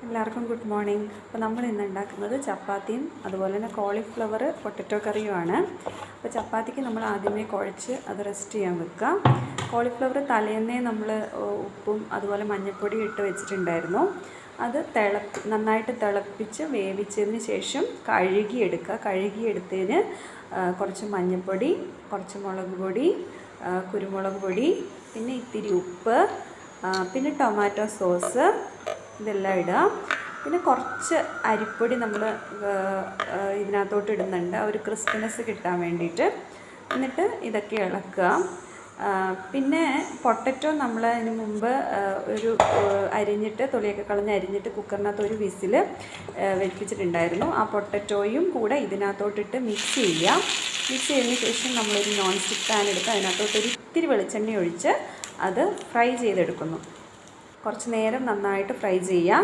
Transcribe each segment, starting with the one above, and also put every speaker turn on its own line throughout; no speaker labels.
എല്ലാവർക്കും good morning. അപ്പോൾ നമ്മൾ ഇന്ന് ഉണ്ടാക്കുന്നത് ചപ്പാത്തിയും അതുപോലെ തന്നെ കോളിഫ്ലവർ പൊട്ടറ്റോ കറിയുമാണ്. അപ്പോൾ ചപ്പാത്തിക്ക് നമ്മൾ ആദ്യമേ കുഴച്ച് അത് റെസ്റ്റ് ചെയ്യാൻ വെക്കുക. കോളിഫ്ലവർ തലേന്നേ നമ്മൾ ഉപ്പും അതുപോലെ മഞ്ഞൾപ്പൊടി ഇട്ട് വെച്ചിട്ടുണ്ടായിരുന്നു. അത് നന്നായിട്ട് തിളപ്പിച്ച് വേവിച്ചതിന് ശേഷം കഴുകിയെടുക്കുക. കഴുകിയെടുത്തതിന് കുറച്ച് മഞ്ഞൾപ്പൊടി, കുറച്ച് മുളക് പൊടി, കുരുമുളക് പൊടി, പിന്നെ ഇത്തിരി ഉപ്പ്, പിന്നെ ടൊമാറ്റോ സോസ് ഇതെല്ലാം ഇടുക. പിന്നെ കുറച്ച് അരിപ്പൊടി നമ്മൾ ഇതിനകത്തോട്ട് ഇടുന്നുണ്ട്, ഒരു ക്രിസ്പിനെസ് കിട്ടാൻ വേണ്ടിയിട്ട്. എന്നിട്ട് ഇതൊക്കെ ഇളക്കുക. പിന്നെ പൊട്ടറ്റോ നമ്മൾ അതിന് മുമ്പ് ഒരു അരിഞ്ഞിട്ട് തൊലിയൊക്കെ കളഞ്ഞ് അരിഞ്ഞിട്ട് കുക്കറിനകത്ത് ഒരു വിസിൽ വെപ്പിച്ചിട്ടുണ്ടായിരുന്നു. ആ പൊട്ടറ്റോയും കൂടെ ഇതിനകത്തോട്ടിട്ട് മിക്സ് ചെയ്യുക. മിക്സ് ചെയ്തതിന് ശേഷം നമ്മളൊരു നോൺ സ്റ്റിക്ക് പാൻ എടുത്ത് അതിനകത്തോട്ട് ഒരു ഇത്തിരി വെളിച്ചെണ്ണ ഒഴിച്ച് അത് ഫ്രൈ ചെയ്തെടുക്കുന്നു. കുറച്ച് നേരം നന്നായിട്ട് ഫ്രൈ ചെയ്യുക.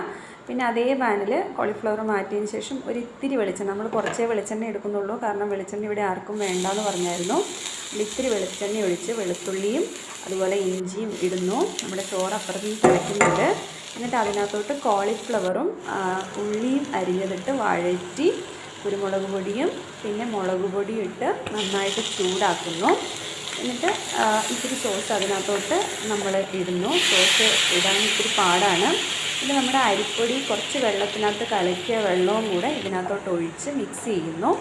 പിന്നെ അതേ പാനിൽ കോളിഫ്ലവർ മാറ്റിയതിന് ശേഷം ഒരു ഇത്തിരി വെളിച്ചെണ്ണ, നമ്മൾ കുറച്ചേ വെളിച്ചെണ്ണ എടുക്കുന്നുള്ളൂ, കാരണം വെളിച്ചെണ്ണ ഇവിടെ ആർക്കും വേണ്ടാന്ന് പറഞ്ഞായിരുന്നു. ഇത്തിരി വെളിച്ചെണ്ണ ഒഴിച്ച് വെളുത്തുള്ളിയും അതുപോലെ ഇഞ്ചിയും ഇടുന്നു. നമ്മുടെ ചോറ് അപ്പുറത്ത് തിളയ്ക്കുന്നുണ്ട്. എന്നിട്ട് അതിനകത്തോട്ട് കോളിഫ്ലവറും ഉള്ളിയും അരിഞ്ഞതിട്ട് വഴറ്റി കുരുമുളക് പൊടിയും പിന്നെ മുളക് പൊടിയും ഇട്ട് നന്നായിട്ട് ചൂടാക്കുന്നു. എന്നിട്ട് ഇത്തിരി സോസ് അതിനകത്തോട്ട് നമ്മൾ ഇടുന്നു. സോസ് ഇടാൻ ഇത്തിരി പാടാണ്. പിന്നെ നമ്മുടെ അരിപ്പൊടി കുറച്ച് വെള്ളത്തിനകത്ത് കലക്കിയ വെള്ളവും കൂടെ ഇതിനകത്തോട്ട് ഒഴിച്ച് മിക്സ് ചെയ്യുന്നു.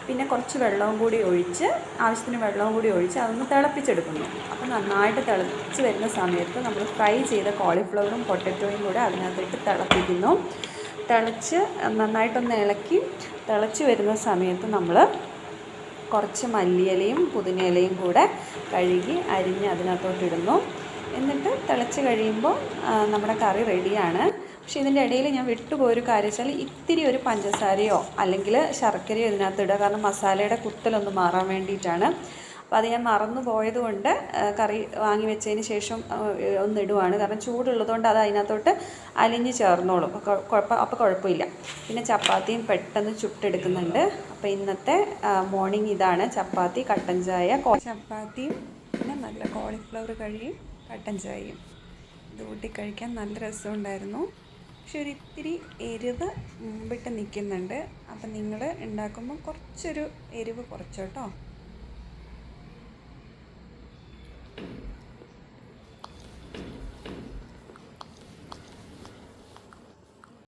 പിന്നെ കുറച്ച് വെള്ളവും കൂടി ഒഴിച്ച്, ആവശ്യത്തിന് വെള്ളവും കൂടി ഒഴിച്ച് അതൊന്ന് തിളപ്പിച്ചെടുക്കുന്നു. അപ്പോൾ നന്നായിട്ട് തിളച്ച് വരുന്ന സമയത്ത് നമ്മൾ ഫ്രൈ ചെയ്ത കോളിഫ്ലവറും പൊട്ടറ്റോയും കൂടെ അതിനകത്തോട്ട് തിളപ്പിക്കുന്നു. തിളച്ച് നന്നായിട്ടൊന്ന് ഇളക്കി തിളച്ച് വരുന്ന സമയത്ത് നമ്മൾ കുറച്ച് മല്ലിയിലയും പുതിനയിലയും കൂടെ കഴുകി അരിഞ്ഞ് അതിനകത്തോട്ട് ഇടുന്നു. എന്നിട്ട് തിളച്ച് കഴിയുമ്പോൾ നമ്മുടെ കറി റെഡിയാണ്. പക്ഷേ ഇതിൻ്റെ ഇടയിൽ ഞാൻ വിട്ടുപോയൊരു കാര്യം വെച്ചാൽ ഇത്തിരി ഒരു പഞ്ചസാരയോ അല്ലെങ്കിൽ ശർക്കരയോ ഇതിനകത്ത് ഇടുക, കാരണം മസാലയുടെ കുത്തലൊന്ന് മാറാൻ വേണ്ടിയിട്ടാണ്. അപ്പോൾ അത് ഞാൻ മറന്നു പോയതുകൊണ്ട് കറി വാങ്ങി വെച്ചതിന് ശേഷം ഒന്നിടുവാണ്, കാരണം ചൂടുള്ളതുകൊണ്ട് അത് അതിനകത്തോട്ട് അലിഞ്ഞ് ചേർന്നോളും. അപ്പോൾ കുഴപ്പമില്ല. പിന്നെ ചപ്പാത്തിയും പെട്ടെന്ന് ചുട്ടെടുക്കുന്നുണ്ട്. അപ്പോൾ ഇന്നത്തെ മോർണിംഗ് ഇതാണ്: ചപ്പാത്തി, കട്ടൻ ചായ, ചപ്പാത്തിയും പിന്നെ നല്ല കോളിഫ്ലവർ കഴിയും കട്ടൻ ചായയും. ഇത് കൂട്ടി കഴിക്കാൻ നല്ല രസമുണ്ടായിരുന്നു. പക്ഷെ ഒരു ഇത്തിരി എരിവ് മുമ്പിട്ട് നിൽക്കുന്നുണ്ട്. അപ്പം നിങ്ങൾ ഉണ്ടാക്കുമ്പോൾ കുറച്ചൊരു എരിവ് കുറച്ചോട്ടോ.